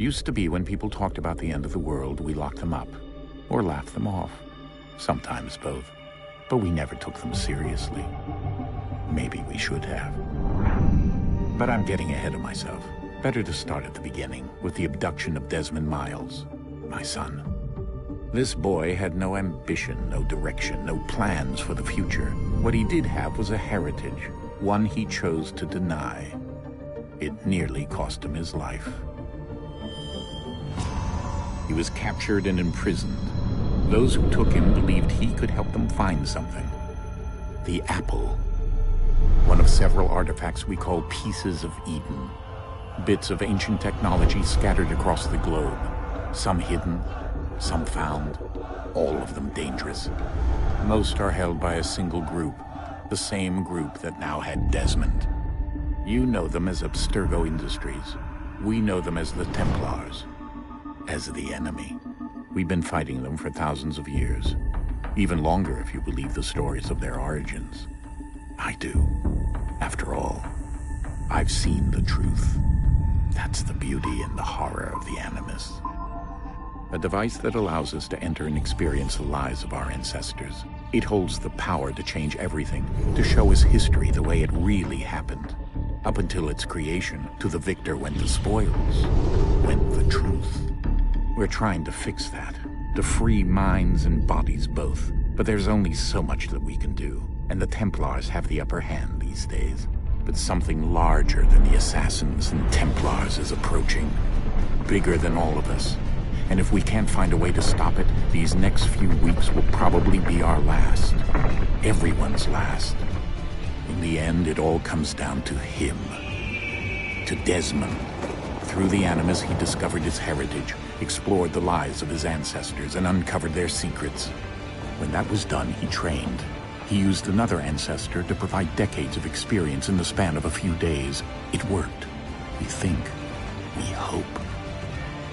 Used to be when people talked about the end of the world, we locked them up, or laughed them off. Sometimes both. But we never took them seriously. Maybe we should have. But I'm getting ahead of myself. Better to start at the beginning, with the abduction of Desmond Miles, my son. This boy had no ambition, no direction, no plans for the future. What he did have was a heritage, one he chose to deny. It nearly cost him his life. He was captured and imprisoned. Those who took him believed he could help them find something. The apple. One of several artifacts we call pieces of Eden. Bits of ancient technology scattered across the globe. Some hidden, some found, all of them dangerous. Most are held by a single group, the same group that now had Desmond. You know them as Abstergo Industries. We know them as the Templars. As the enemy. We've been fighting them for thousands of years. Even longer if you believe the stories of their origins. I do. After all, I've seen the truth. That's the beauty and the horror of the Animus. A device that allows us to enter and experience the lives of our ancestors. It holds the power to change everything, to show us history the way it really happened. Up until its creation, to the victor went the spoils, went the truth. We're trying to fix that, to free minds and bodies both. But there's only so much that we can do, and the Templars have the upper hand these days. But something larger than the Assassins and Templars is approaching, bigger than all of us. And if we can't find a way to stop it, these next few weeks will probably be our last. Everyone's last. In the end, it all comes down to him. To Desmond. Through the Animus, he discovered his heritage, explored the lives of his ancestors, and uncovered their secrets. When that was done, he trained. He used another ancestor to provide decades of experience in the span of a few days. It worked. We think. We hope.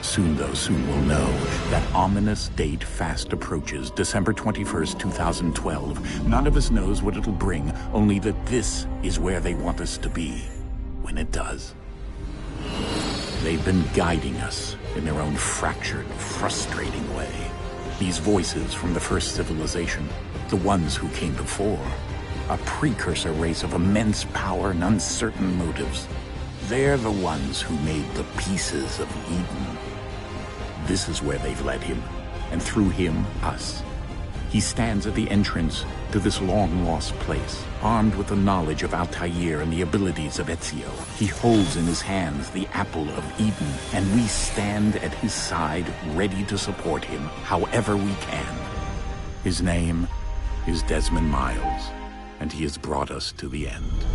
Soon, though, soon we'll know. That ominous date fast approaches, December 21st, 2012. None of us knows what it'll bring, only that this is where they want us to be. When it does. They've been guiding us in their own fractured, frustrating way. These voices from the first civilization, the ones who came before, a precursor race of immense power and uncertain motives. They're the ones who made the pieces of Eden. This is where they've led him, and through him, us. He stands at the entrance to this long-lost place, armed with the knowledge of Altair and the abilities of Ezio. He holds in his hands the apple of Eden, and we stand at his side, ready to support him however we can. His name is Desmond Miles, and he has brought us to the end.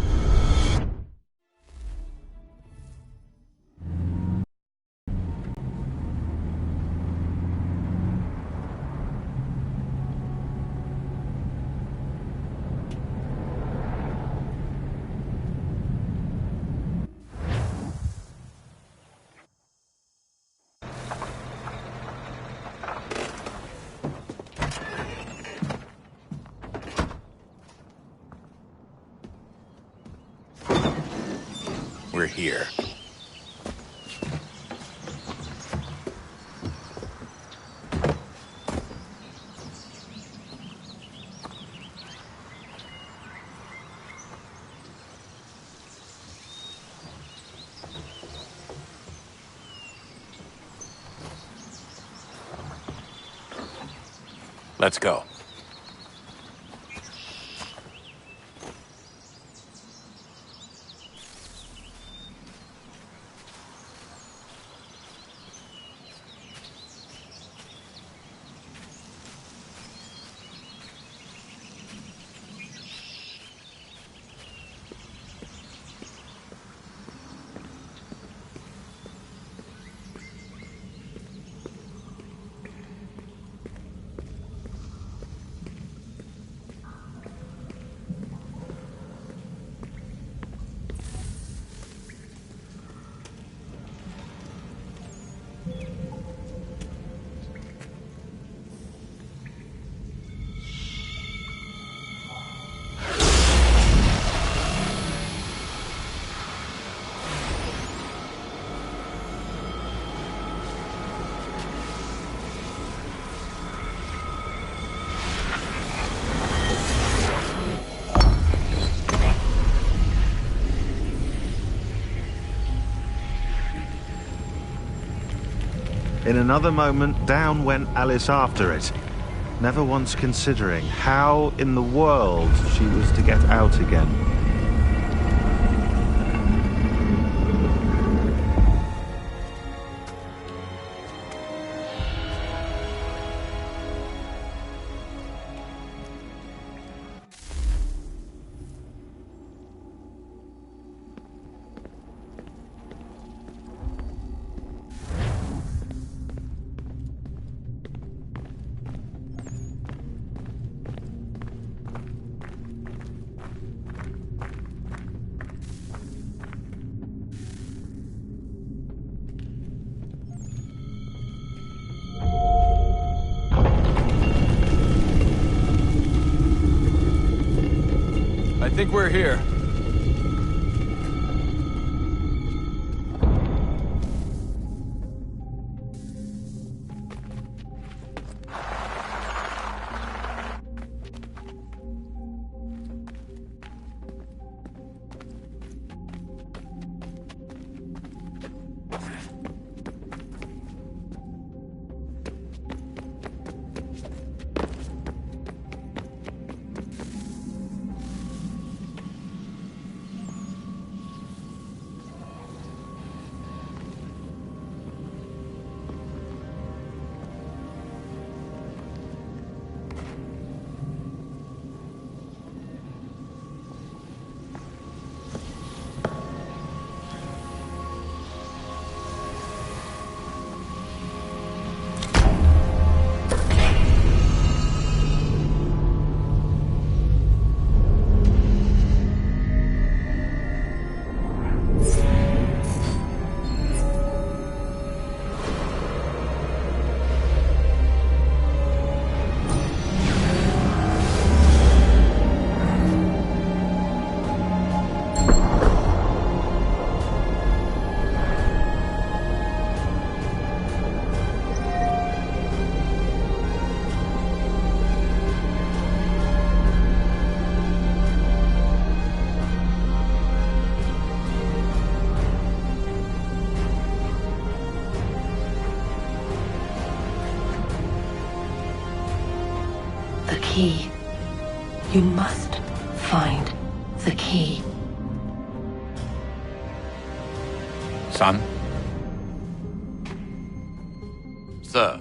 We're here. Let's go. In another moment, down went Alice after it, never once considering how in the world she was to get out again. I think we're here. The key. You must find the key. Son? Sir.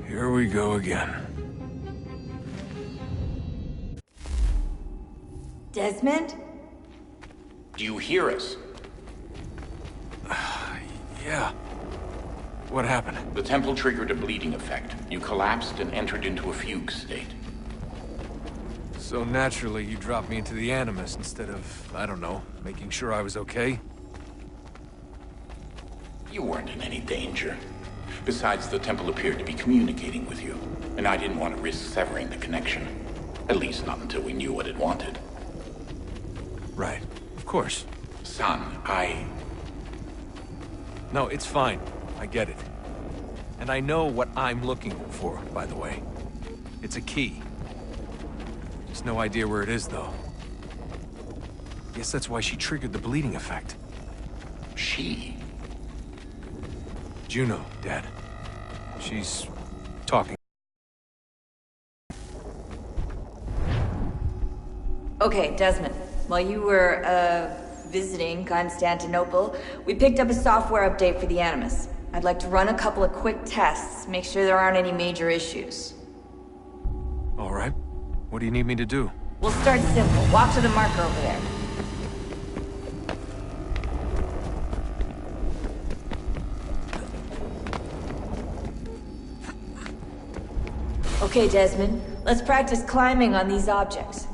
Here we go again. Desmond? Do you hear us? Yeah. What happened? The temple triggered a bleeding effect. You collapsed and entered into a fugue state. So naturally, you dropped me into the Animus instead of, I don't know, making sure I was okay? You weren't in any danger. Besides, the temple appeared to be communicating with you, and I didn't want to risk severing the connection. At least not until we knew what it wanted. Right. Of course. Son, No, it's fine. I get it. And I know what I'm looking for, by the way. It's a key. Just no idea where it is, though. Guess that's why she triggered the bleeding effect. She? Juno, Dad. She's talking. Okay, Desmond. While you were, visiting Constantinople, we picked up a software update for the Animus. I'd like to run a couple of quick tests, make sure there aren't any major issues. All right. What do you need me to do? We'll start simple. Walk to the marker over there. Okay, Desmond. Let's practice climbing on these objects.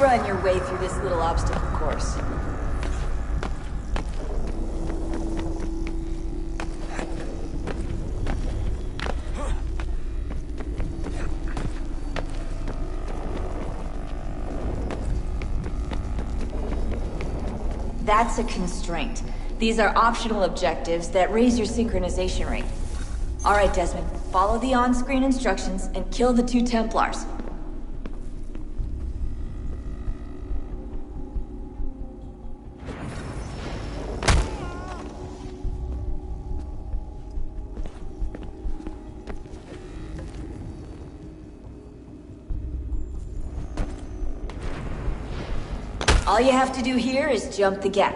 run your way through this little obstacle course. That's a constraint. These are optional objectives that raise your synchronization rate. Alright, Desmond. Follow the on-screen instructions and kill the 2 Templars. All you have to do here is jump the gap.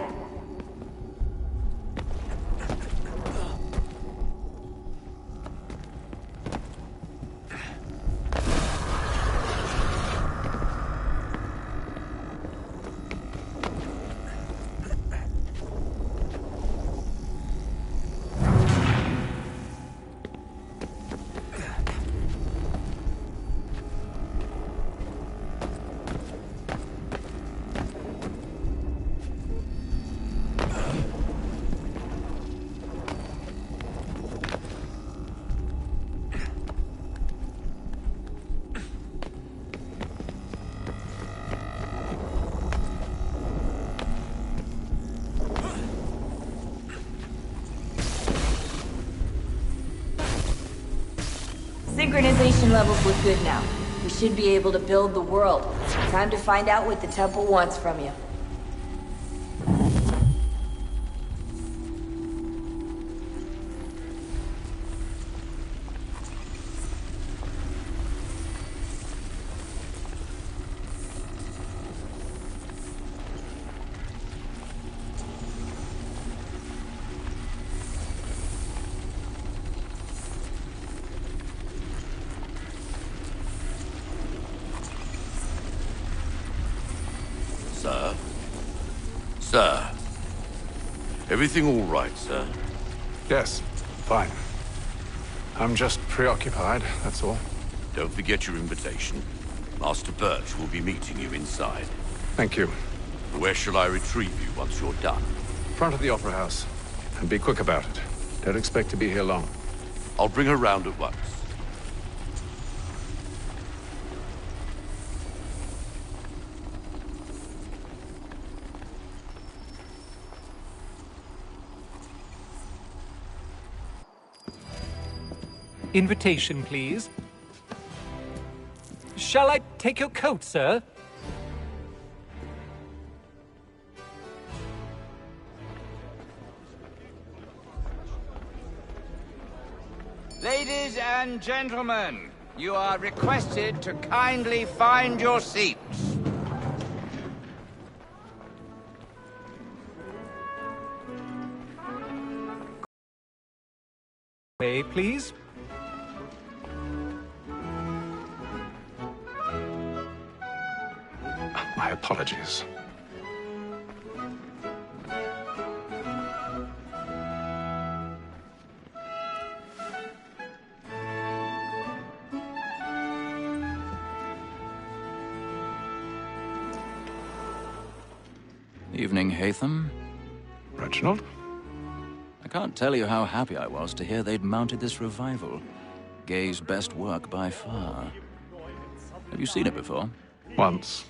Synchronization levels look good now. We should be able to build the world. Time to find out what the temple wants from you. Sir? Sir? Everything all right, sir? Yes, fine. I'm just preoccupied, that's all. Don't forget your invitation. Master Birch will be meeting you inside. Thank you. Where shall I retrieve you once you're done? Front of the Opera House. And be quick about it. Don't expect to be here long. I'll bring her round at once. Invitation, please. Shall I take your coat, sir? Ladies and gentlemen, you are requested to kindly find your seats. Way, please. My apologies. Evening, Hatham. Reginald? I can't tell you how happy I was to hear they'd mounted this revival. Gay's best work by far. Have you seen it before? Once.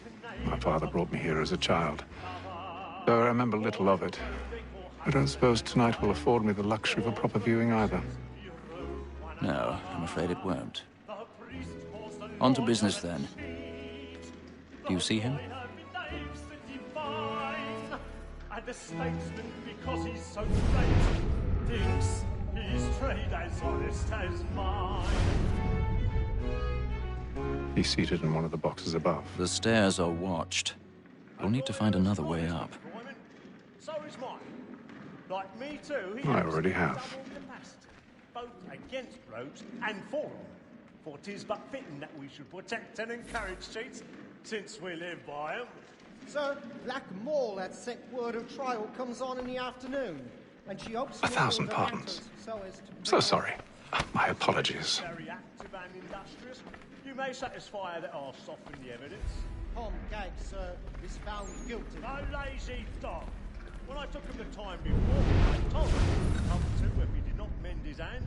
My father brought me here as a child. Though I remember little of it. I don't suppose tonight will afford me the luxury of a proper viewing either. No, I'm afraid it won't. On to business, then. Do you see him? And the statesman, because he's so great, thinks his trade as honest as mine. He's seated in one of the boxes above. The stairs are watched. We'll need to find another way up. So is mine. Like me too, he I already have. capacity, both against rogues and for them. For 'tis but fitting that we should protect and encourage cheats, since we live by them. Sir, Black Mall had set word of trial comes on in the afternoon, and she hopes... 1,000 pardons. So sorry. My apologies. Very active and industrious. You may satisfy that I'll soften the evidence. Tom Gag, sir, is found guilty. A lazy dog. When I took him the time before, I told him to come to if he did not mend his hand.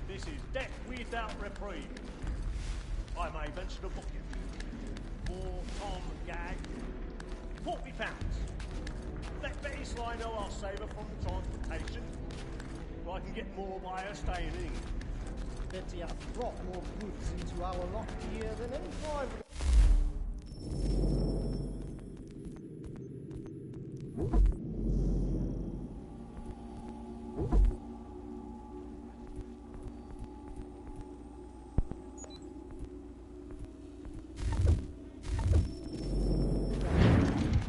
This is death without reprieve. I may venture to book him. For Tom Gag, £40. Let Betty Sly know I'll save her from the transportation. Or I can get more by her staying in England. Betty has brought more goods into our lot here than any private.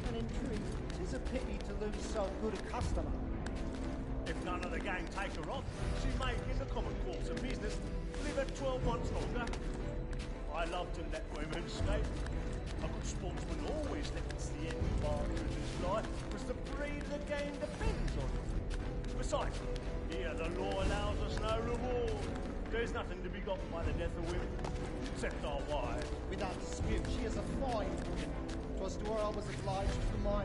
And in truth, 'tis a pity to lose so good a customer. If none of the gang take her off, she may, in the common course of business, live her 12 months longer. I love to let women escape. A good sportsman always lets the end part of his life, because the breed of the game depends on it. Besides, here the law allows us no reward. There's nothing to be got by the death of women, except our wives. Without dispute, she is a fine woman. 'Twas to her I was obliged for my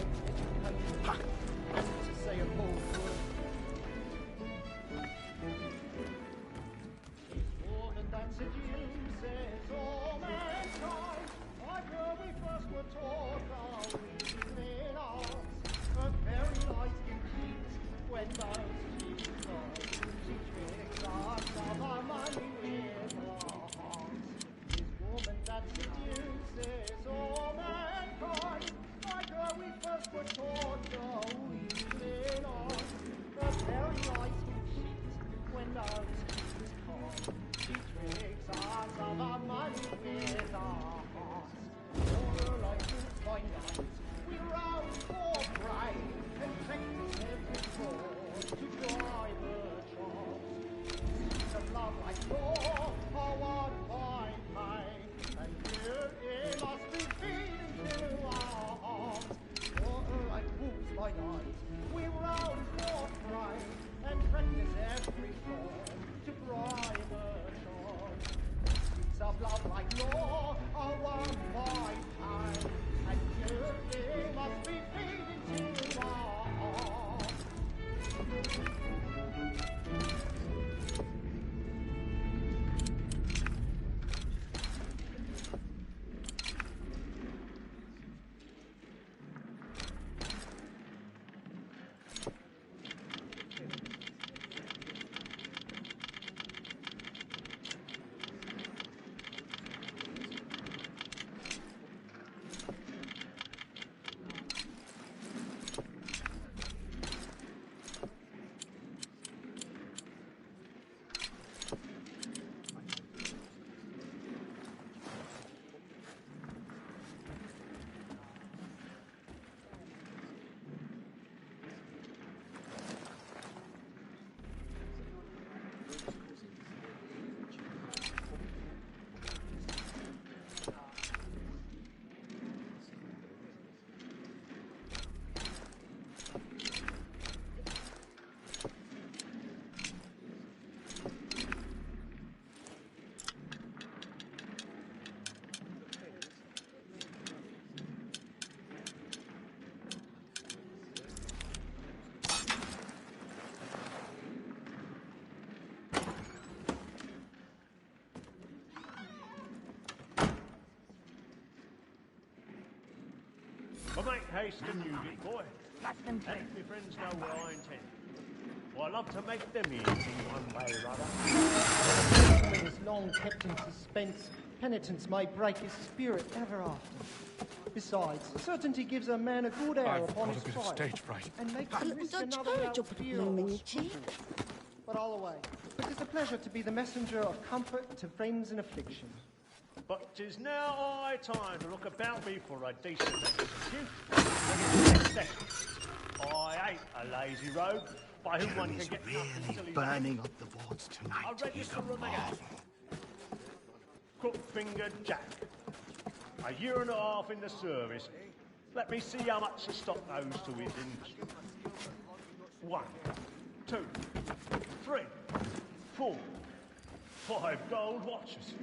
education. To say a bold word. Woman that seduces all mankind, like her we first were taught our reasoning arts. Her very light can cheat when those cheats are. She tricks us of our money with her hearts. This woman that seduces all mankind, like her we first were taught our reasoning arts. Her very light can cheat when those cheats come. She tricks us of our money with our hearts. For her like wolves by night, we rouse for prey and practice every fraud to drive her charms. She's a love like law, a one by pay, and here it must be feeding to our arms. For her like wolves by night, we rouse for prey and practice every fraud to bribe her charms. It's of love like law, a one by pay, and here it must be feeding to our arms. But make haste and use it, boy. Let me friends know where I intend. For I love to make them easy one way or other. When is long kept in suspense, penitence may break his spirit ever after. Besides, certainty gives a man a good air upon his trial, and makes him risk another out fear or scruple. But all away, it is a pleasure to be the messenger of comfort to friends in affliction. But 'tis now high time to look about me for a decent excuse. I ain't a lazy rogue by whom one can get nothing till he's burning up the wards tonight. I register a man. Crook-fingered Jack. A year and a half in the service. Let me see how much the stock owes to his industry. 1, 2, 3, 4, 5 gold watches.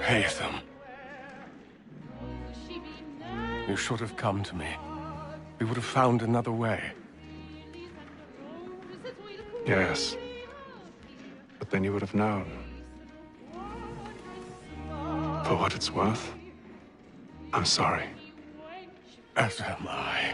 Haytham. You should have come to me. We would have found another way. Yes. But then you would have known. For what it's worth, I'm sorry. As am I.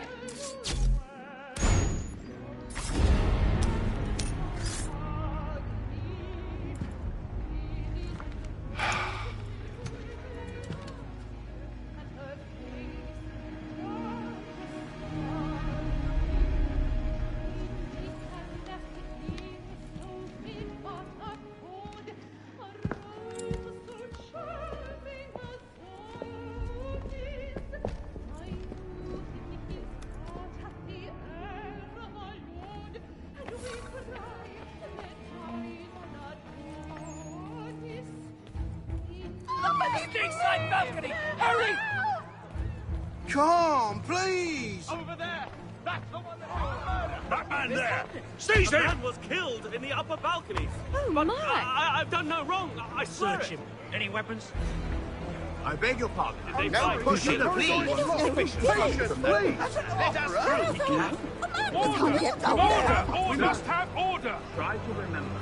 Inside balcony! Hurry! Come, please! Over there! That's the one that That man there! Seize him! The man was killed in the upper balcony. Oh, but my! I've done no wrong. I swear Search it. him. Any weapons? I beg your pardon. Did they No find pushing, him? please. Please, Please. Let us through. Order! We must have order! Try to remember.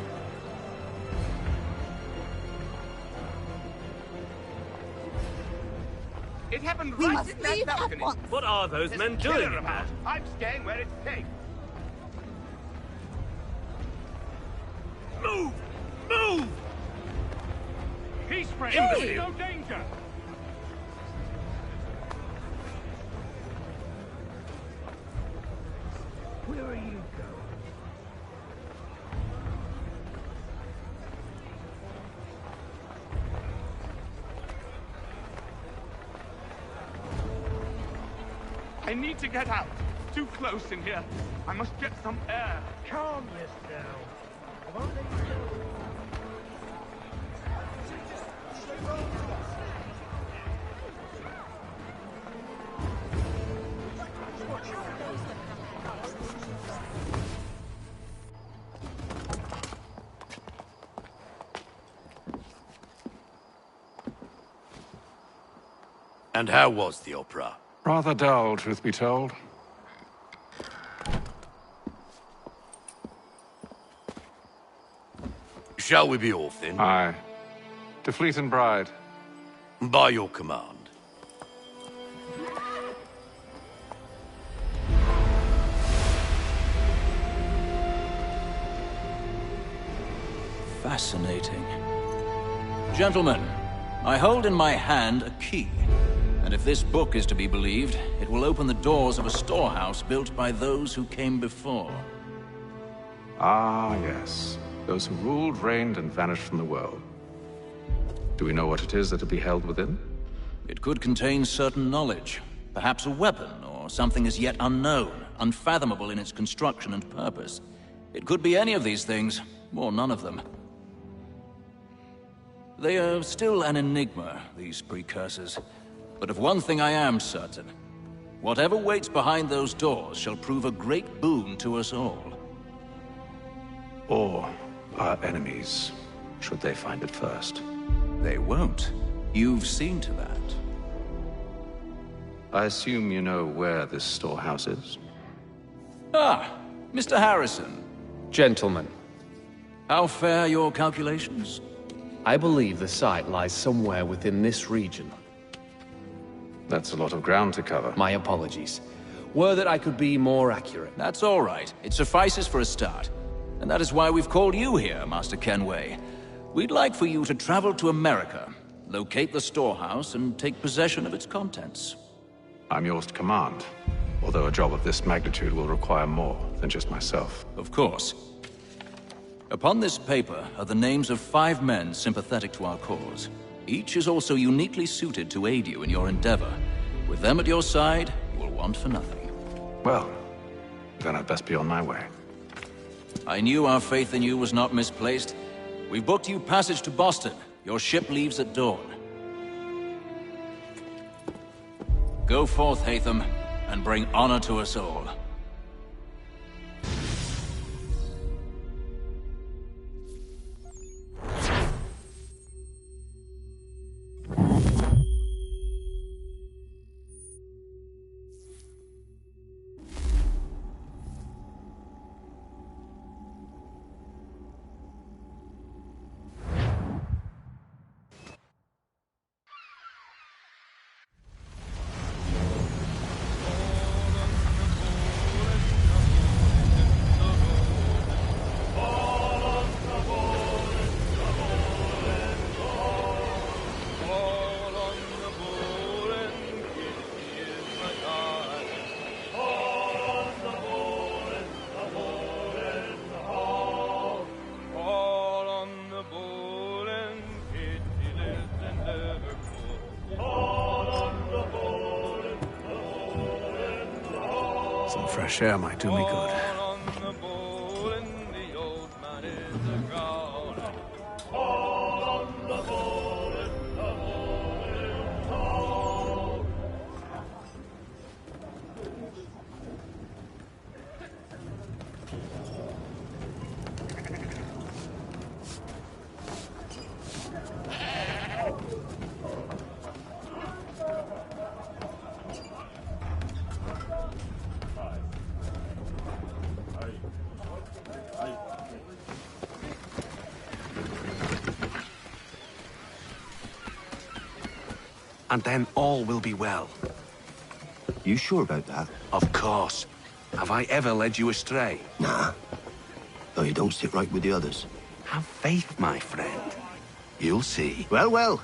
It happened right in that balcony. What are those men doing? About. I'm staying where it's safe. Move! Move! Peace, friend. There's no danger. Where are you going? I need to get out. Too close in here. I must get some air. Calm yourself. And how was the opera? Rather dull, truth be told. Shall we be off then? Aye. To Fleet and Bride. By your command. Fascinating. Gentlemen, I hold in my hand a key. And if this book is to be believed, it will open the doors of a storehouse built by those who came before. Ah, yes. Those who ruled, reigned, and vanished from the world. Do we know what it is that will be held within? It could contain certain knowledge. Perhaps a weapon, or something as yet unknown, unfathomable in its construction and purpose. It could be any of these things, or none of them. They are still an enigma, these precursors. But of one thing I am certain. Whatever waits behind those doors shall prove a great boon to us all. Or our enemies, should they find it first. They won't. You've seen to that. I assume you know where this storehouse is? Ah, Mr. Harrison. Gentlemen. How fare your calculations? I believe the site lies somewhere within this region. That's a lot of ground to cover. My apologies. Were that I could be more accurate. That's all right. It suffices for a start. And that is why we've called you here, Master Kenway. We'd like for you to travel to America, locate the storehouse, and take possession of its contents. I'm yours to command, although a job of this magnitude will require more than just myself. Of course. Upon this paper are the names of 5 men sympathetic to our cause. Each is also uniquely suited to aid you in your endeavor. With them at your side, you will want for nothing. Well, then I'd best be on my way. I knew our faith in you was not misplaced. We've booked you passage to Boston. Your ship leaves at dawn. Go forth, Haytham, and bring honor to us all. fresh air might do me good. And then all will be well. You sure about that? Of course. Have I ever led you astray? Nah. Though you don't sit right with the others. Have faith, my friend. You'll see. Well, well.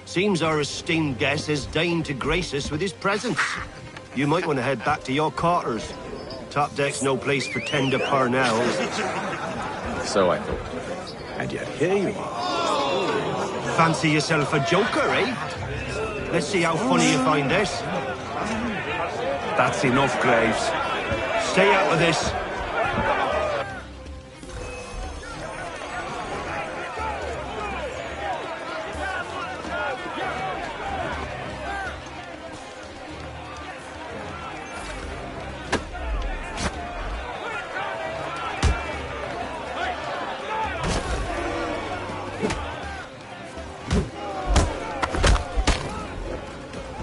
Seems our esteemed guest has deigned to grace us with his presence. You might want to head back to your quarters. Top deck's no place for tender parnells. So I thought. And yet here you are. Fancy yourself a joker, eh? Let's see how funny you find this. That's enough, Graves. Stay out of this.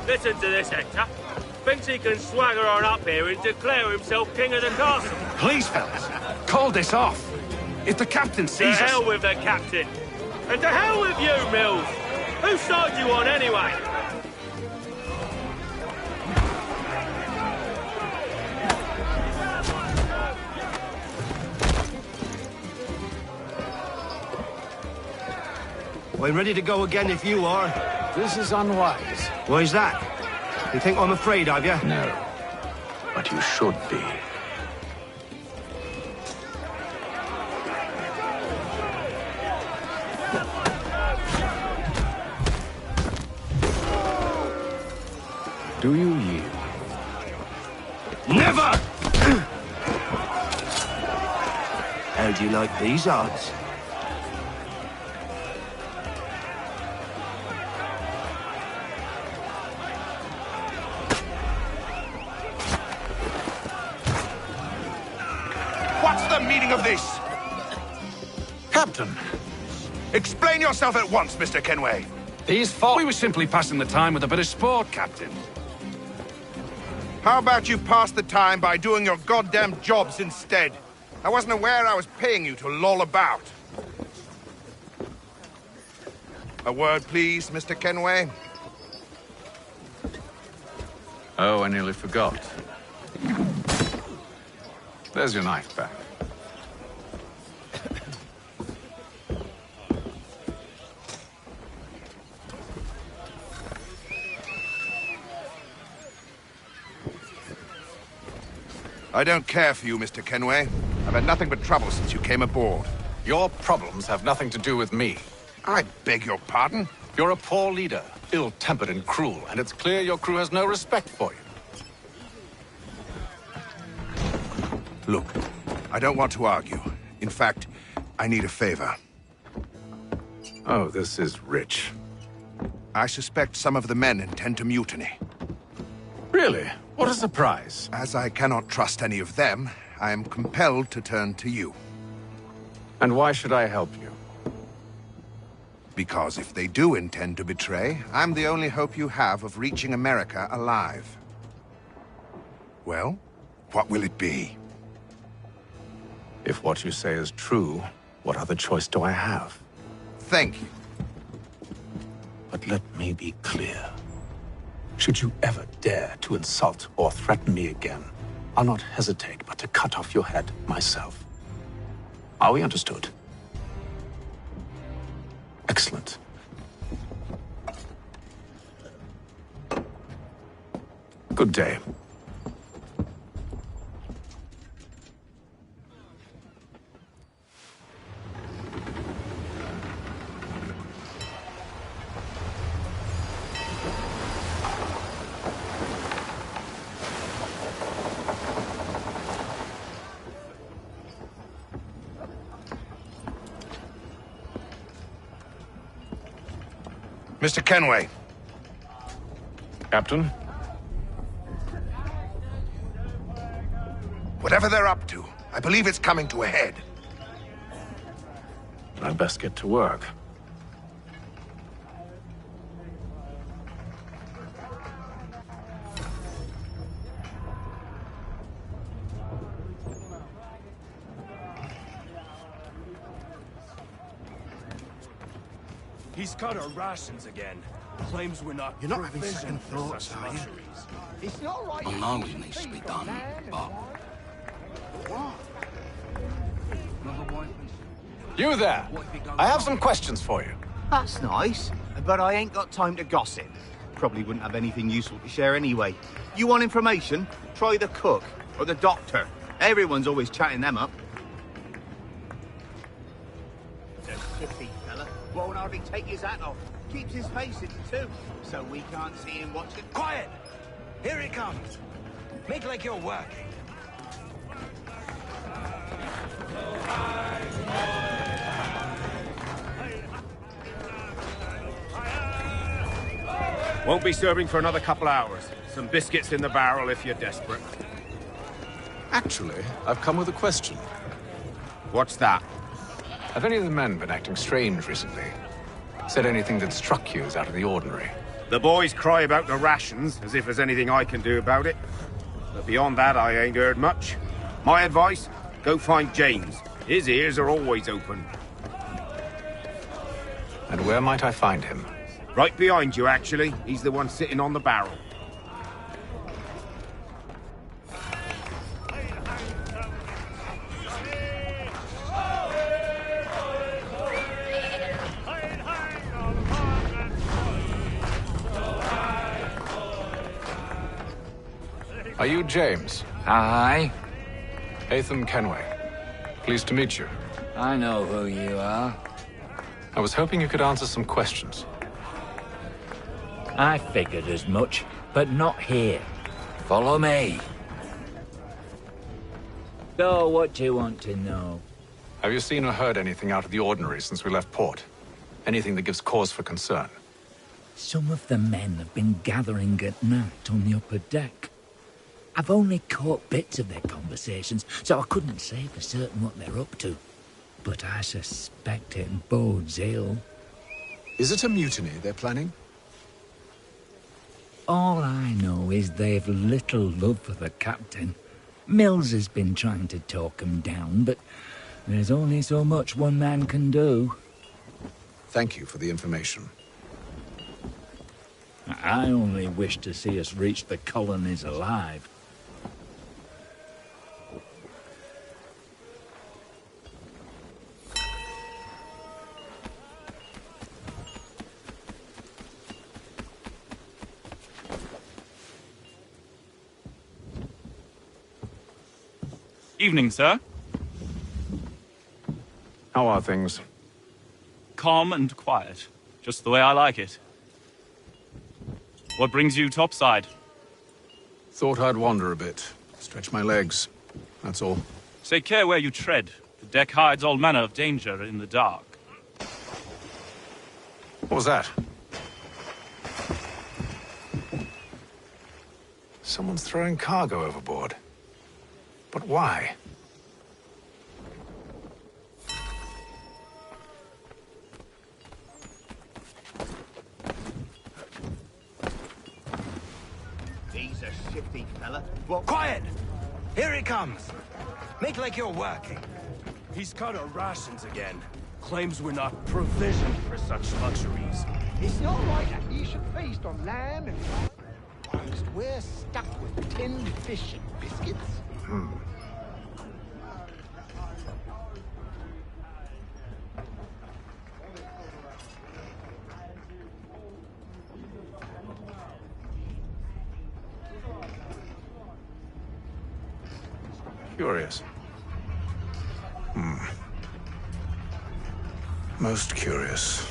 Listen to this, Hector. Thinks he can swagger on up here and declare himself king of the castle. Please, fellas, call this off. If the captain To sees us... hell with the captain. And to hell with you, Mills. Whose side you on, anyway? I'm ready to go again if you are. This is unwise. Why's that? You think I'm afraid of you? No. But you should be. Do you yield? Never! How do you like these odds? What's the meaning of this? Captain! Explain yourself at once, Mr. Kenway. These folk... We were simply passing the time with a bit of sport, Captain. How about you pass the time by doing your goddamn jobs instead? I wasn't aware I was paying you to loll about. A word, please, Mr. Kenway. Oh, I nearly forgot. There's your knife back. I don't care for you, Mr. Kenway. I've had nothing but trouble since you came aboard. Your problems have nothing to do with me. I beg your pardon? You're a poor leader, ill-tempered and cruel, and it's clear your crew has no respect for you. Look, I don't want to argue. In fact, I need a favor. Oh, this is rich. I suspect some of the men intend to mutiny. Really? What a surprise. As I cannot trust any of them, I am compelled to turn to you. And why should I help you? Because if they do intend to betray, I'm the only hope you have of reaching America alive. Well, what will it be? If what you say is true, what other choice do I have? Thank you. But let me be clear. Should you ever dare to insult or threaten me again, I'll not hesitate but to cut off your head myself. Are we understood? Excellent. Good day. Mr. Kenway. Captain? Whatever they're up to, I believe it's coming to a head. I'd best get to work. He's cut our rations again. Claims we're not. You're not having second thoughts, are you? It's not right. I know it needs to be done, but... You there! I have some questions for you. That's nice, but I ain't got time to gossip. Probably wouldn't have anything useful to share anyway. You want information? Try the cook or the doctor. Everyone's always chatting them up. The shifty fella won't hardly take his hat off. Keeps his face in too, so we can't see him watching. Quiet! Here it comes. Make like you're working. Won't be serving for another couple hours. Some biscuits in the barrel if you're desperate. Actually, I've come with a question. What's that? Have any of the men been acting strange recently? Said anything that struck you as out of the ordinary? The boys cry about the rations, as if there's anything I can do about it. But beyond that, I ain't heard much. My advice, go find James. His ears are always open. And where might I find him? Right behind you, actually. He's the one sitting on the barrel. Are you James? Aye. Atham Kenway. Pleased to meet you. I know who you are. I was hoping you could answer some questions. I figured as much, but not here. Follow me. So, what do you want to know? Have you seen or heard anything out of the ordinary since we left port? Anything that gives cause for concern? Some of the men have been gathering at night on the upper deck. I've only caught bits of their conversations, so I couldn't say for certain what they're up to. But I suspect it bodes ill. Is it a mutiny they're planning? All I know is they've little love for the captain. Mills has been trying to talk 'em down, but there's only so much one man can do. Thank you for the information. I only wish to see us reach the colonies alive. Evening, sir. How are things? Calm and quiet. Just the way I like it. What brings you topside? Thought I'd wander a bit. Stretch my legs. That's all. Take care where you tread. The deck hides all manner of danger in the dark. What was that? Someone's throwing cargo overboard. But why? He's a shifty fella. What? Quiet! Here it comes. Make like you're working. He's cut our rations again. Claims we're not provisioned for such luxuries. It's not right that you should feast on lamb and whilst we're stuck with tinned fish and biscuits. Curious. Most curious.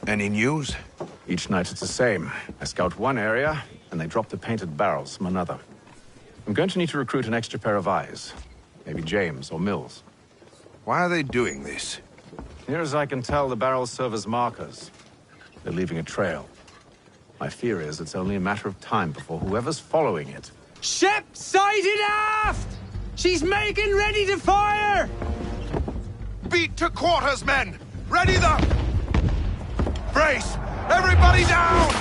Any news? Each night it's the same. I scout one area, and they drop the painted barrels from another. I'm going to need to recruit an extra pair of eyes. Maybe James or Mills. Why are they doing this? Near as I can tell, the barrels serve as markers. They're leaving a trail. My fear is it's only a matter of time before whoever's following it... Ship sighted aft! She's making ready to fire! Beat to quarters, men! Ready the... Brace! Everybody down!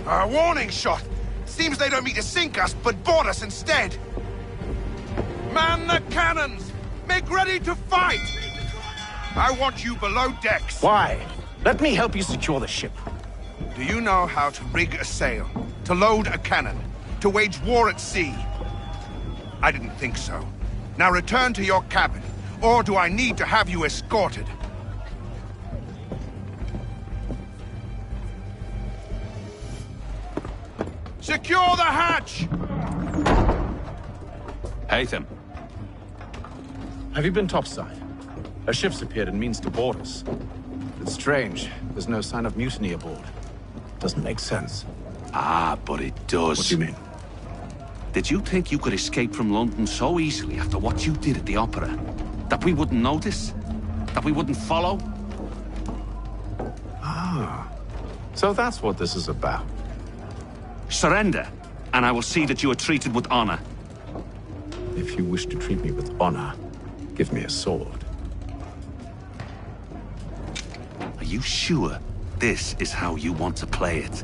A warning shot! Seems they don't mean to sink us, but board us instead! Man the cannons! Make ready to fight! I want you below decks! Why? Let me help you secure the ship. Do you know how to rig a sail? To load a cannon? To wage war at sea? I didn't think so. Now return to your cabin, or do I need to have you escorted? Secure the hatch! Haytham. Have you been topside? A ship's appeared and means to board us. It's strange. There's no sign of mutiny aboard. Doesn't make sense. Ah, but it does. What do you mean? Did you think you could escape from London so easily after what you did at the opera? That we wouldn't notice? That we wouldn't follow? Ah. So that's what this is about. Surrender, and I will see that you are treated with honor. If you wish to treat me with honor, give me a sword. Are you sure this is how you want to play it?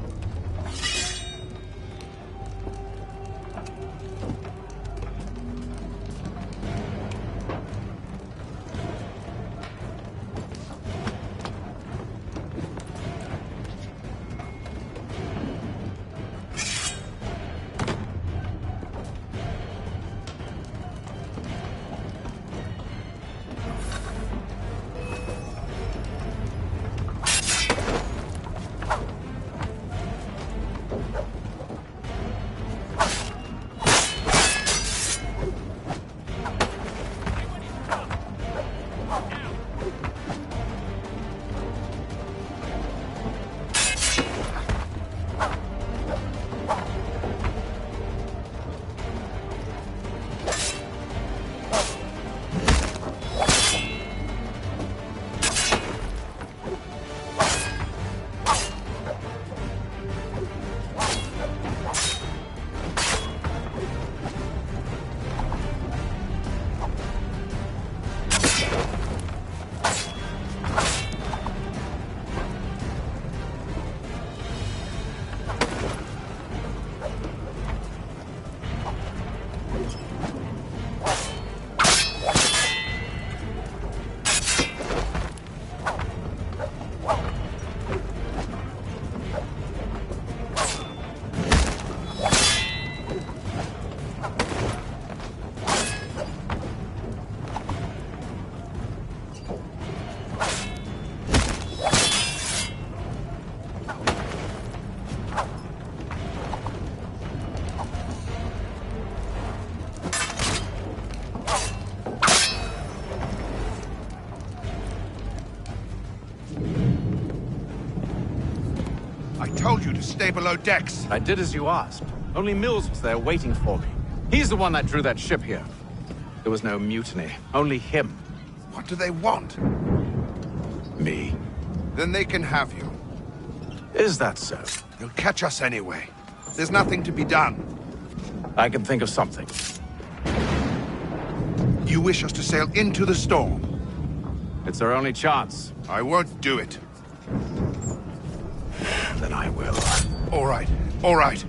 I told you to stay below decks. I did as you asked. Only Mills was there waiting for me. He's the one that drew that ship here. There was no mutiny, only him. What do they want? Me. Then they can have you. Is that so? They'll catch us anyway. There's nothing to be done. I can think of something. You wish us to sail into the storm? It's our only chance. I won't do it. Then I will. All right, all right.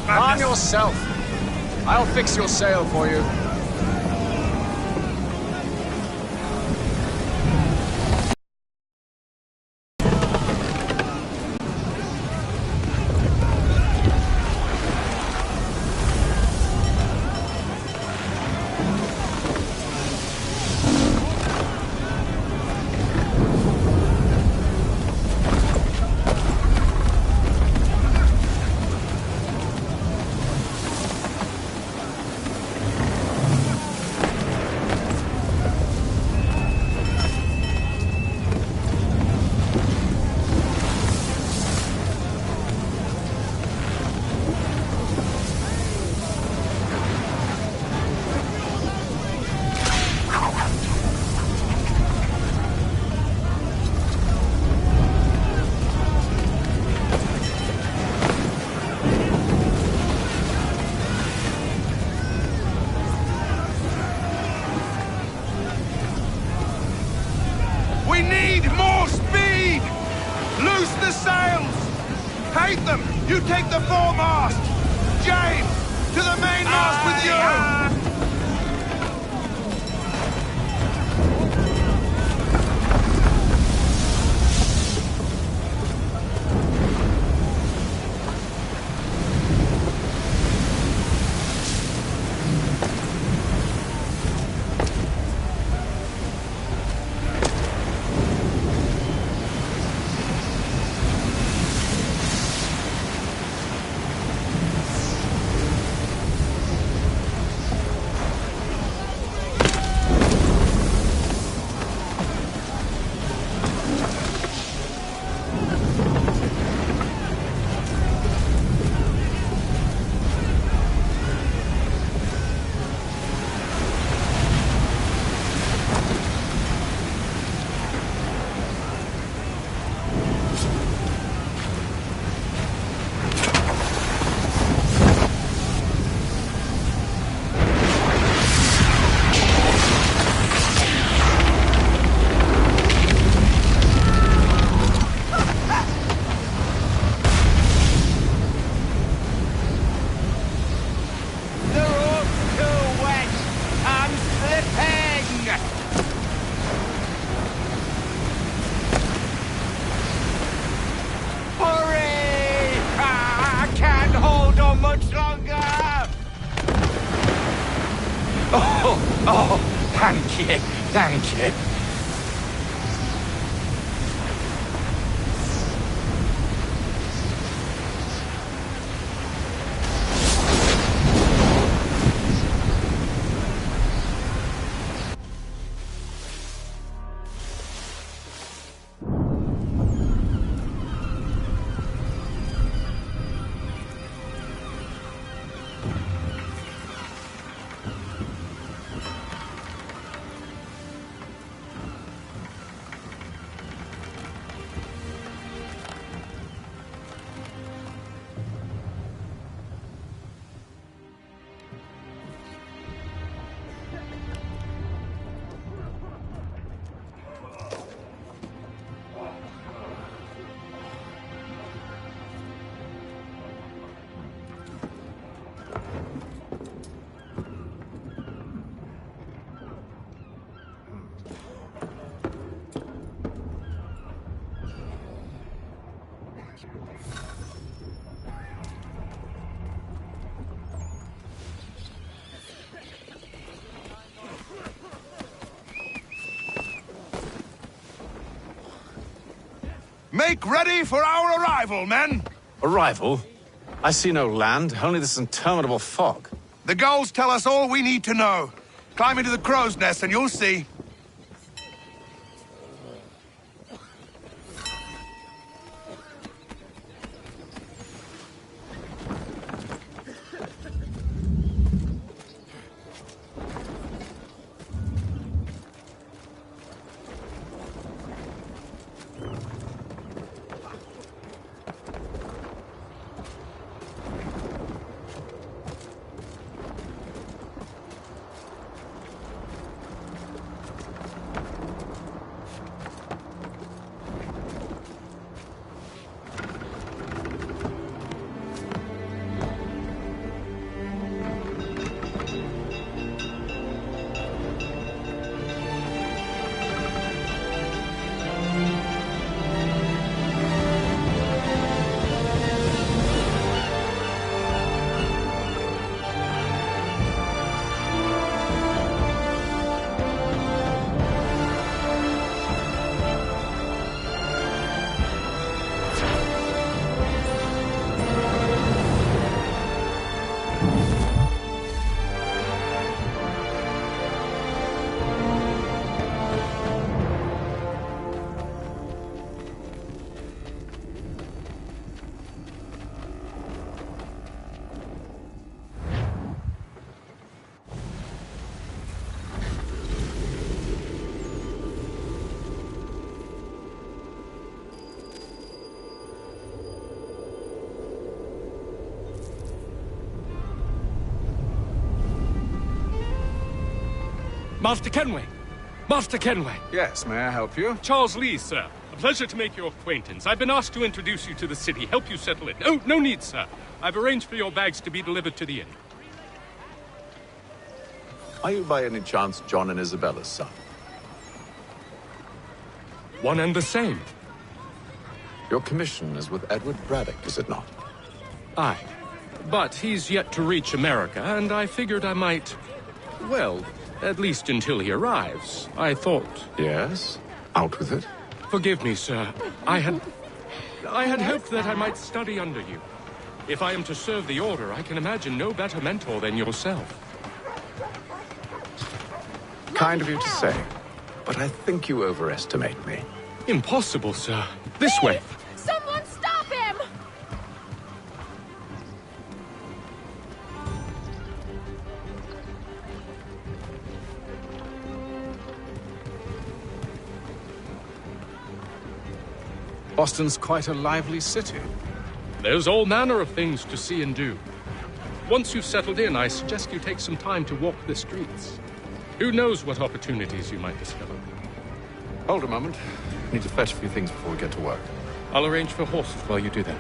Arm yourself. I'll fix your sail for you. take the foremast! James, to the mainmast with you! Thank you. Make ready for our arrival, men! Arrival? I see no land, only this interminable fog. The gulls tell us all we need to know. Climb into the crow's nest and you'll see. Master Kenway! Master Kenway! Yes, may I help you? Charles Lee, sir. A pleasure to make your acquaintance. I've been asked to introduce you to the city, help you settle in. Oh, no need, sir. I've arranged for your bags to be delivered to the inn. Are you by any chance John and Isabella's son? One and the same. Your commission is with Edward Braddock, is it not? Aye. But he's yet to reach America, and I figured I might... Well, at least until he arrives, I thought. Yes? Out with it. Forgive me, sir. I had hoped that I might study under you. If I am to serve the Order, I can imagine no better mentor than yourself. Kind of you to say, but I think you overestimate me. Impossible, sir. This way. Someone stop him! Boston's quite a lively city. There's all manner of things to see and do. Once you've settled in, I suggest you take some time to walk the streets. Who knows what opportunities you might discover. Hold a moment. I need to fetch a few things before we get to work. I'll arrange for horses while you do that.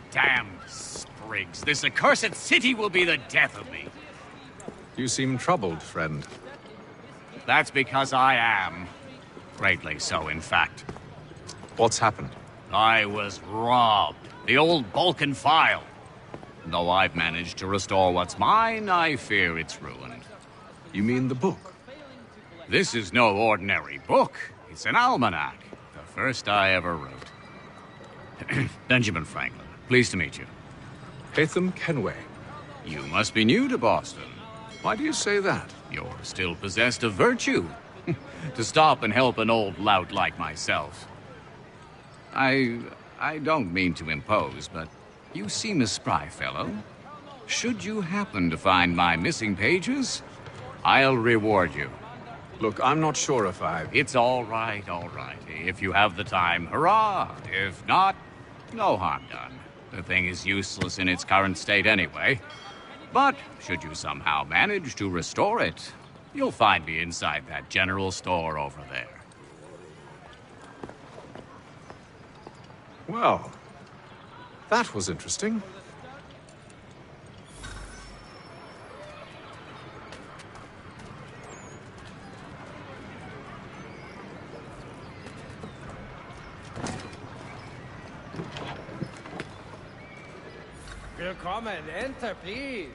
Damn sprigs. This accursed city will be the death of me. You seem troubled, friend. That's because I am. Greatly so, in fact. What's happened? I was robbed. The old Balkan file. Though I've managed to restore what's mine, I fear it's ruined. You mean the book? This is no ordinary book. It's an almanac. The first I ever wrote. Benjamin Franklin. Pleased to meet you. Hatham Kenway. You must be new to Boston. Why do you say that? You're still possessed of virtue. To stop and help an old lout like myself. I don't mean to impose, but you seem a spry fellow. Should you happen to find my missing pages, I'll reward you. Look, I'm not sure if I... It's all right, all right. If you have the time, hurrah! If not, no harm done. The thing is useless in its current state anyway. But should you somehow manage to restore it, you'll find me inside that general store over there. Well, that was interesting. Willkommen, enter, please.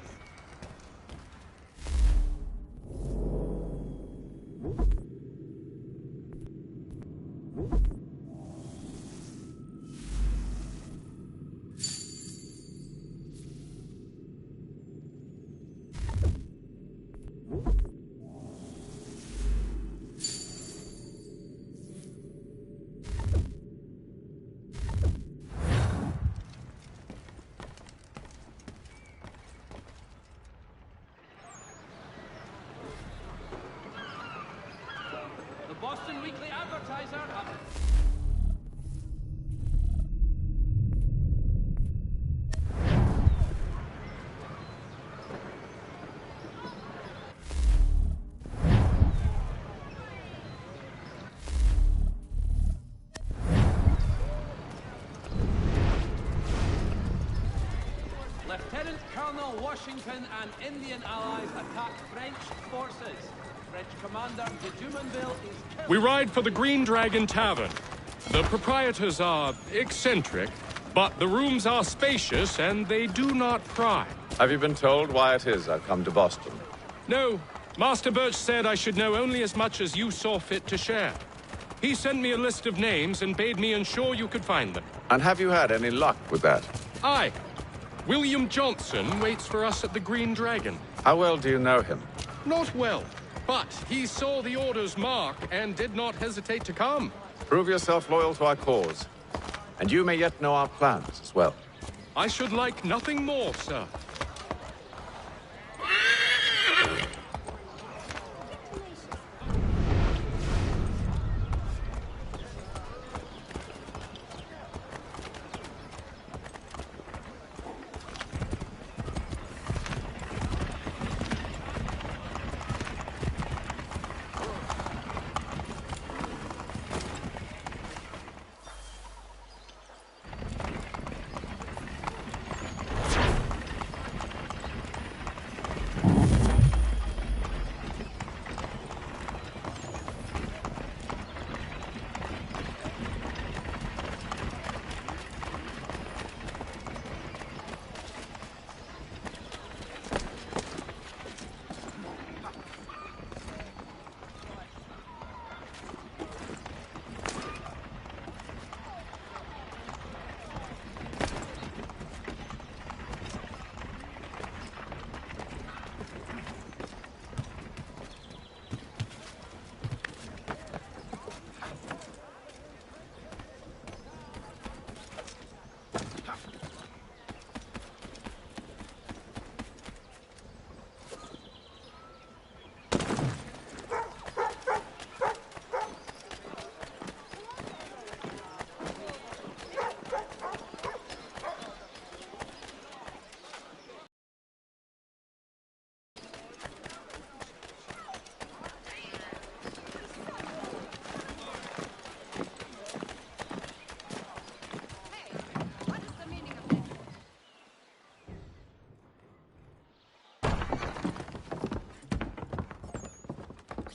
Boston Weekly Advertiser. Lieutenant Colonel Washington and Indian allies attack French forces. French Commander de Jumonville is killed. We ride for the Green Dragon Tavern. The proprietors are eccentric, but the rooms are spacious and they do not pry. Have you been told why it is I've come to Boston? No. Master Birch said I should know only as much as you saw fit to share. He sent me a list of names and bade me ensure you could find them. And have you had any luck with that? Aye. William Johnson waits for us at the Green Dragon. How well do you know him? Not well, but he saw the order's mark and did not hesitate to come. Prove yourself loyal to our cause. And you may yet know our plans as well. I should like nothing more, sir.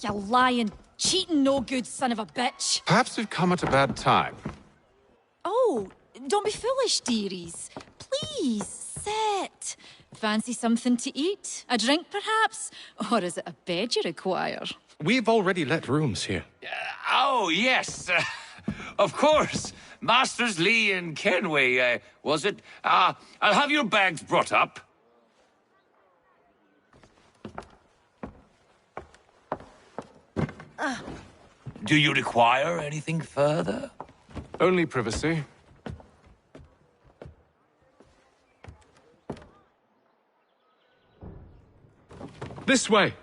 You lying, cheating, no good son of a bitch. Perhaps we've come at a bad time. Oh, don't be foolish, dearies. Please, sit. Fancy something to eat? A drink, perhaps? Or is it a bed you require? We've already let rooms here. Oh, yes. Of course. Masters Lee and Kenway, was it? I'll have your bags brought up. Do you require anything further? Only privacy. This way.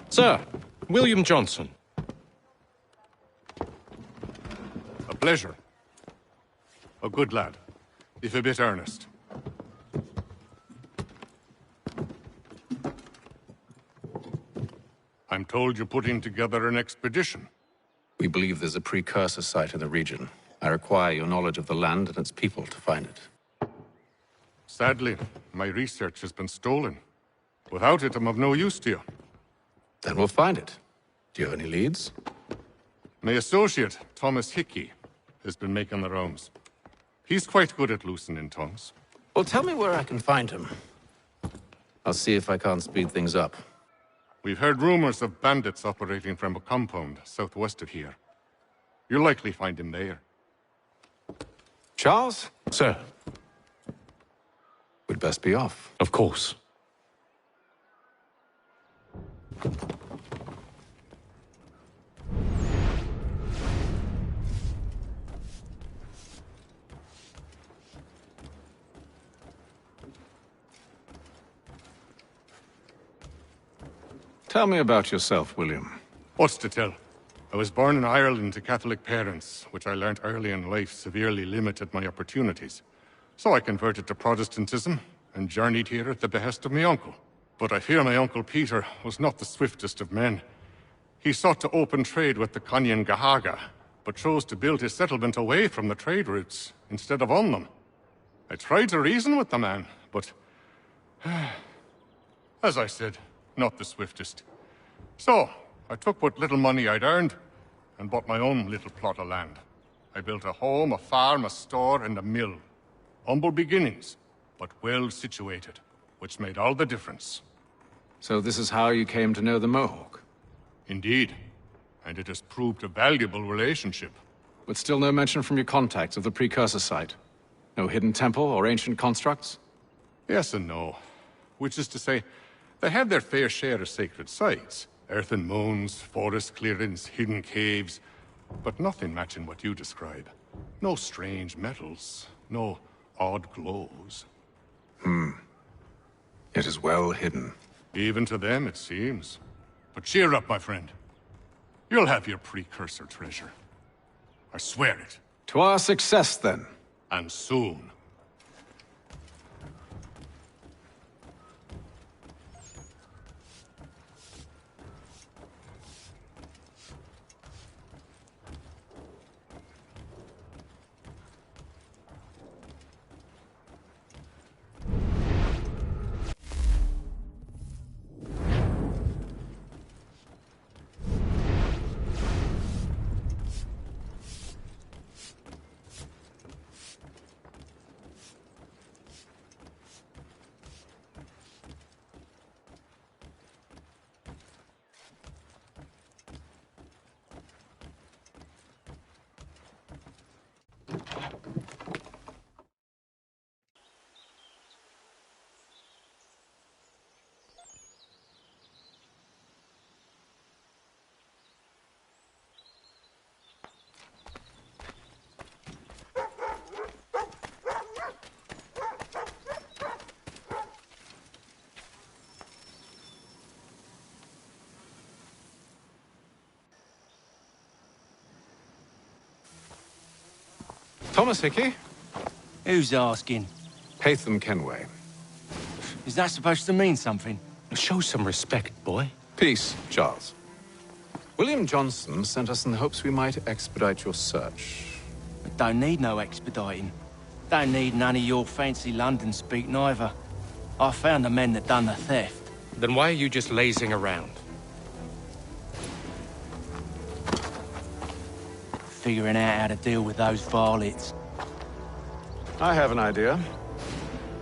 Sir, William Johnson. A pleasure. A good lad, if a bit earnest. I'm told you're putting together an expedition. We believe there's a precursor site in the region. I require your knowledge of the land and its people to find it. Sadly, my research has been stolen. Without it, I'm of no use to you. Then we'll find it. Do you have any leads? My associate, Thomas Hickey, has been making the rounds. He's quite good at loosening tongues. Well, tell me where I can find him. I'll see if I can't speed things up. We've heard rumors of bandits operating from a compound southwest of here. You'll likely find him there. Charles? Sir. We'd best be off. Of course. Tell me about yourself, William. What's to tell? I was born in Ireland to Catholic parents, which I learnt early in life severely limited my opportunities. So I converted to Protestantism and journeyed here at the behest of my uncle. But I fear my Uncle Peter was not the swiftest of men. He sought to open trade with the Conyan Gahaga, but chose to build his settlement away from the trade routes instead of on them. I tried to reason with the man, but... as I said, not the swiftest. So, I took what little money I'd earned and bought my own little plot of land. I built a home, a farm, a store, and a mill. Humble beginnings, but well situated, which made all the difference. So this is how you came to know the Mohawk? Indeed. And it has proved a valuable relationship. but still no mention from your contacts of the precursor site. No hidden temple or ancient constructs? Yes and no. Which is to say, they have their fair share of sacred sites. Earthen mounds, forest clearings, hidden caves, but nothing matching what you describe. No strange metals, no odd glows. It is well hidden. Even to them, it seems. But cheer up, my friend. You'll have your precursor treasure. I swear it. To our success, then. And soon. Thomas Hickey? Who's asking? Haytham Kenway. Is that supposed to mean something? Show some respect, boy. Peace, Charles. William Johnson sent us in the hopes we might expedite your search. I don't need no expediting. Don't need none of your fancy London speak neither. I found the men that done the theft. Then why are you just lazing around? Figuring out how to deal with those varlets. I have an idea.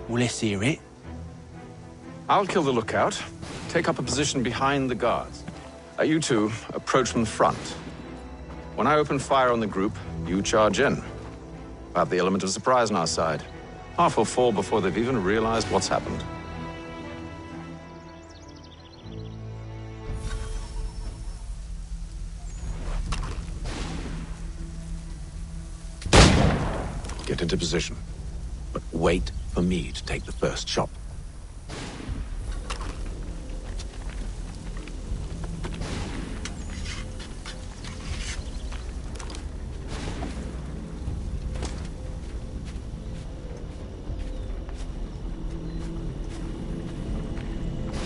Well, let's hear it. I'll kill the lookout, take up a position behind the guards. You two approach from the front. When I open fire on the group, you charge in. I have the element of surprise on our side. Half will fall before they've even realized what's happened. Get into position, but wait for me to take the first shot.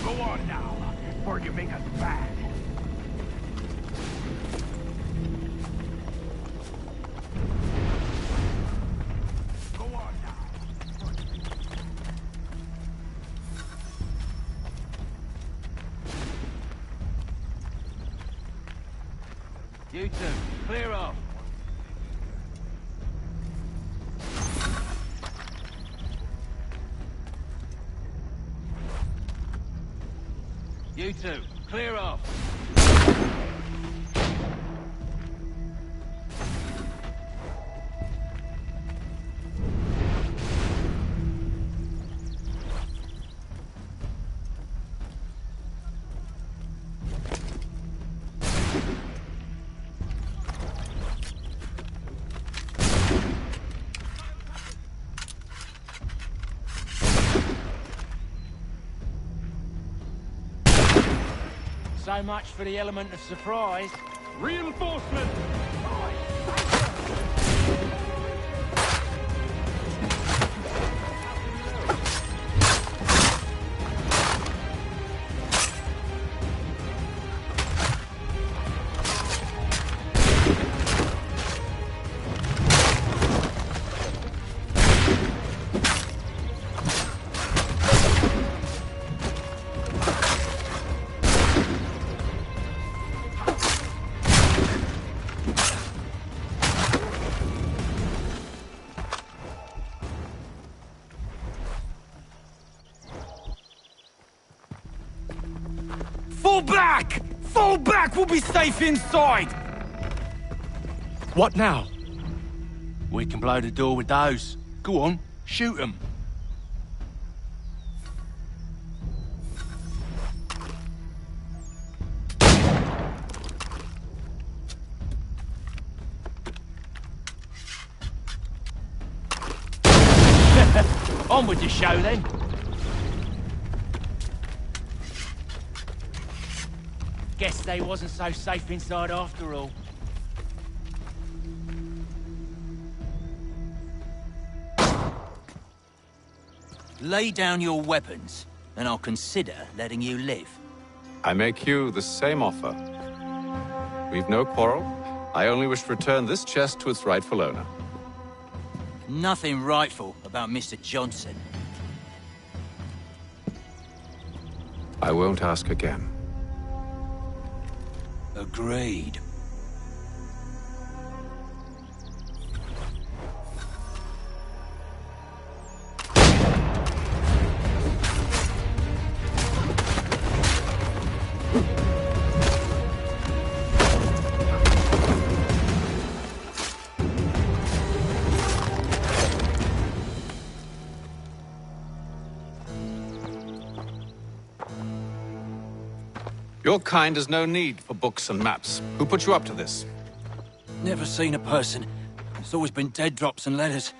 Go on now, before you make us bad. You two, clear off. You two, clear off. So much for the element of surprise. Reinforcement! Fall back! Fall back! We'll be safe inside! What now? We can blow the door with those. Go on, shoot them. On with the show, then. Guess they wasn't so safe inside after all. Lay down your weapons, and I'll consider letting you live. I make you the same offer. We've no quarrel. I only wish to return this chest to its rightful owner. Nothing rightful about Mr. Johnson. I won't ask again. Agreed. Your kind has no need for books and maps. Who put you up to this? Never seen a person. It's always been dead drops and letters.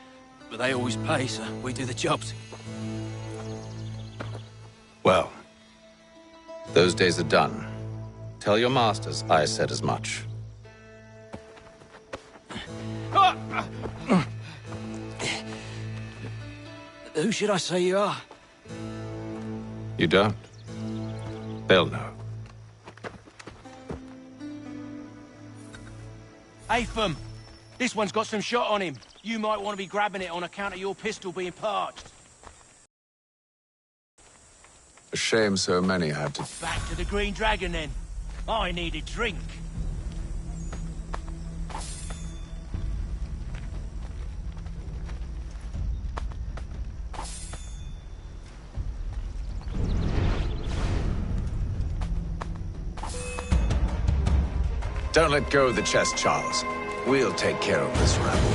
But they always pay, so we do the jobs. Well, those days are done. Tell your masters I said as much. Who should I say you are? You don't? They'll know. Atham, this one's got some shot on him. You might want to be grabbing it on account of your pistol being parched. A shame so many had to... Back to the Green Dragon, then. I need a drink. Don't let go of the chest, Charles. We'll take care of this rabble.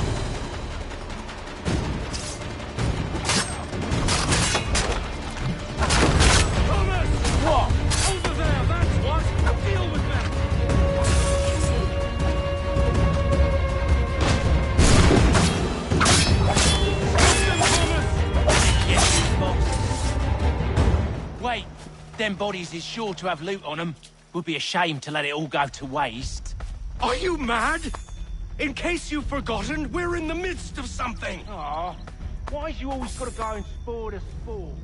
Thomas! What? Over there, that's what! Deal with them! Yes, boss. Wait, them bodies is sure to have loot on them. Would be a shame to let it all go to waste. Are you mad? In case you've forgotten, we're in the midst of something. Aw, why's you always gotta go and spoil the sport?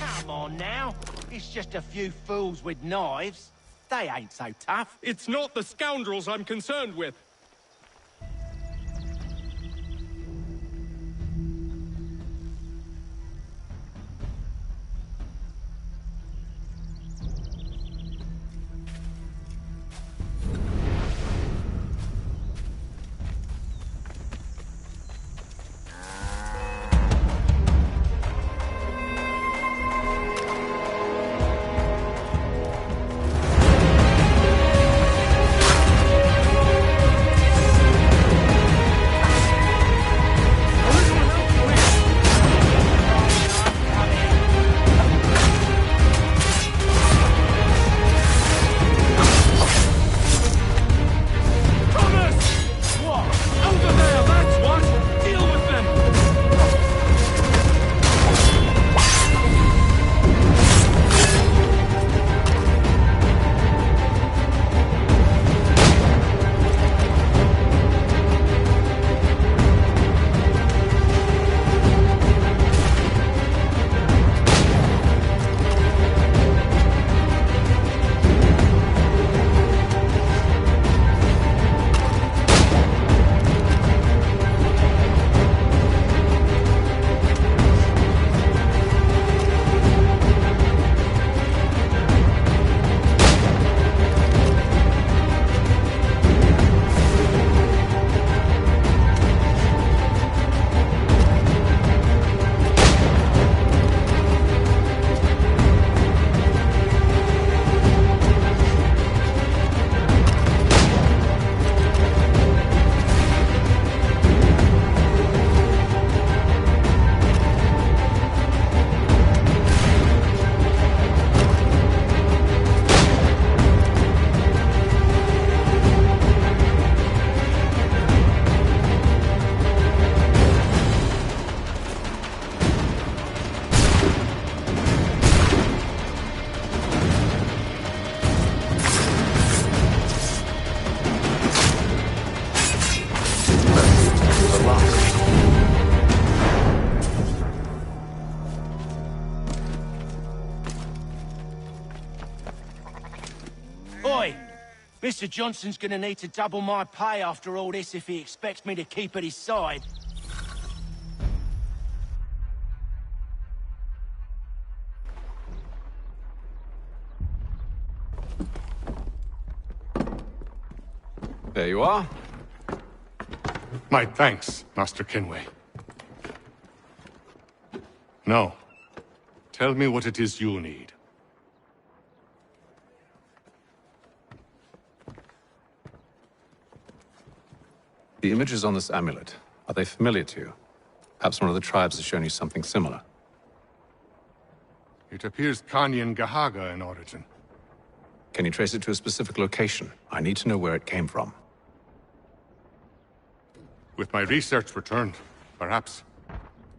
Come on now. It's just a few fools with knives. They ain't so tough. It's not the scoundrels I'm concerned with. Oi! Mr. Johnson's gonna need to double my pay after all this if he expects me to keep at his side. There you are. My thanks, Master Kenway. Now, tell me what it is you need. The images on this amulet, are they familiar to you? Perhaps one of the tribes has shown you something similar. It appears Kanyan Gahaga in origin. Can you trace it to a specific location? I need to know where it came from. With my research returned, perhaps.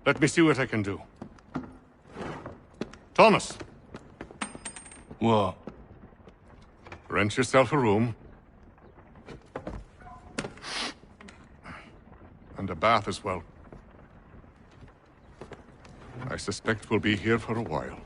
Let me see what I can do. Thomas! What? Rent yourself a room. And a bath as well. I suspect we'll be here for a while.